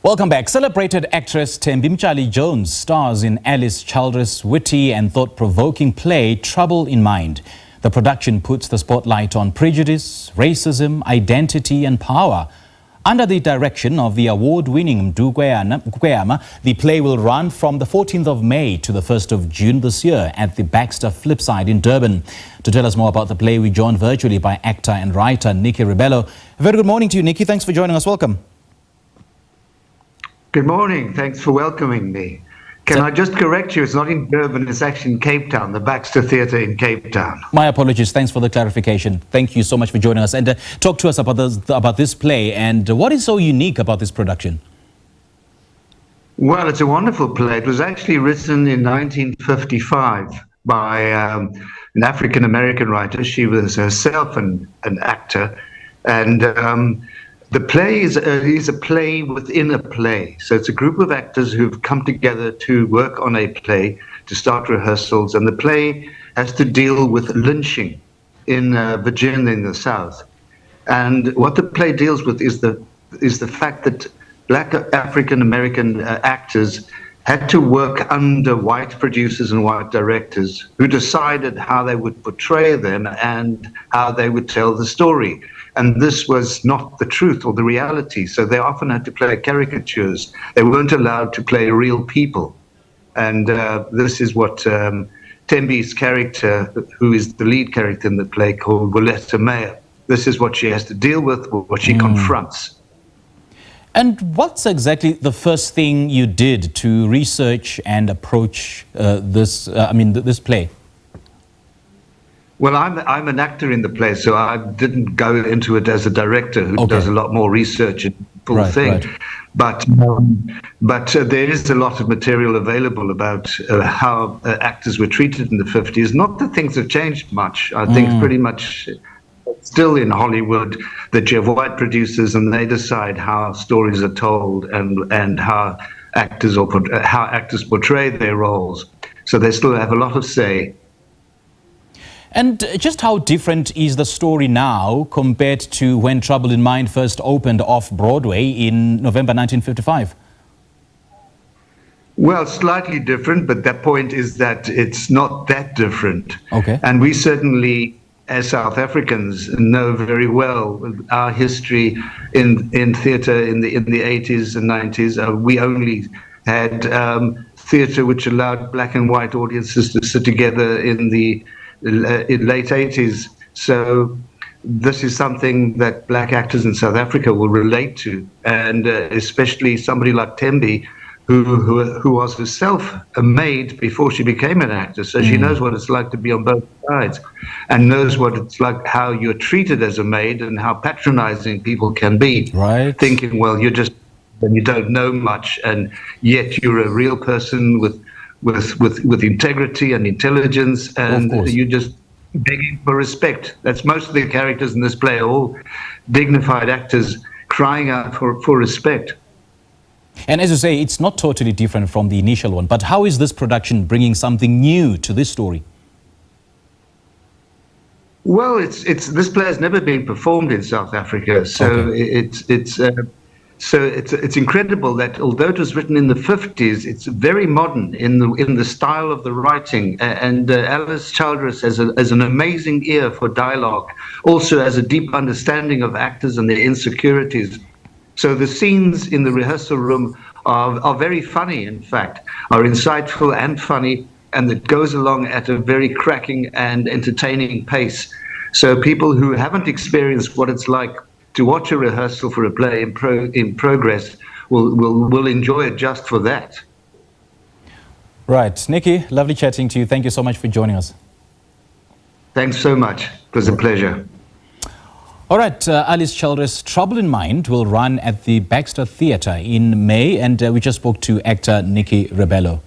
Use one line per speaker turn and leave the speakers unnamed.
Welcome back. Celebrated actress Thembi Mtshali-Jones stars in Alice Childress' witty and thought-provoking play Trouble in Mind. The production puts the spotlight on prejudice, racism, identity and power. Under the direction of the award-winning Mdu Kweyama, the play will run from the 14th of May to the 1st of June this year at the Baxter Flipside in Durban. To tell us more about the play, we joined virtually by actor and writer Nicky Rebelo. A very good morning to you, Nicky. Thanks for joining us. Welcome.
Good morning. Thanks for welcoming me. Can I just correct you? It's not in Durban, it's actually in Cape Town, the Baxter Theatre in Cape Town.
My apologies. Thanks for the clarification. Thank you so much for joining us. And talk to us about this play and what is so unique about this production?
Well, it's a wonderful play. It was actually written in 1955 by an African-American writer. She was herself an actor. And the play is a play within a play. So it's a group of actors who've come together to work on a play, to start rehearsals. And the play has to deal with lynching in Virginia in the South. And what the play deals with is the fact that black African-American actors had to work under white producers and white directors who decided how they would portray them and how they would tell the story. And this was not the truth or the reality. So they often had to play caricatures. They weren't allowed to play real people. And this is what Thembi's character, who is the lead character in the play, called Willetta Mayer. This is what she has to deal with, what she confronts.
And what's exactly the first thing you did to research and approach this play?
Well, I'm an actor in the play, so I didn't go into it as a director who does a lot more research and full thing. Right. But there is a lot of material available about how actors were treated in the 50s. Not that things have changed much. I think it's pretty much still in Hollywood that you have white producers and they decide how stories are told and how actors portray their roles. So they still have a lot of say.
And just how different is the story now compared to when Trouble in Mind first opened off-Broadway in November 1955?
Well, slightly different, but the point is that it's not that different.
Okay.
And we certainly, as South Africans, know very well our history in theatre in the 80s and 90s. We only had theatre which allowed black and white audiences to sit together in the late 80s. So this is something that black actors in South Africa will relate to, and especially somebody like Thembi, who was herself a maid before she became an actor. So she knows what it's like to be on both sides and knows what it's like, how you're treated as a maid and how patronizing people can be.
Right.
Thinking, well, you don't know much, and yet you're a real person with integrity and intelligence, and you're just begging for respect. That's most of the characters in this play are all dignified actors crying out for respect.
And as you say, it's not totally different from the initial one, but how is this production bringing something new to this story?
Well, this play has never been performed in South Africa, so it's incredible that although it was written in the 50s, it's very modern in the style of the writing. And Alice Childress has an amazing ear for dialogue, also has a deep understanding of actors and their insecurities. So the scenes in the rehearsal room are very funny, in fact, are insightful and funny, and it goes along at a very cracking and entertaining pace. So people who haven't experienced what it's like to watch a rehearsal for a play in progress will enjoy it just for that.
Right. Nicky, lovely chatting to you. Thank you so much for joining us.
Thanks so much. It was a pleasure.
All right, Alice Childress' Trouble in Mind will run at the Baxter Theatre in May, and we just spoke to actor Nicky Rebelo.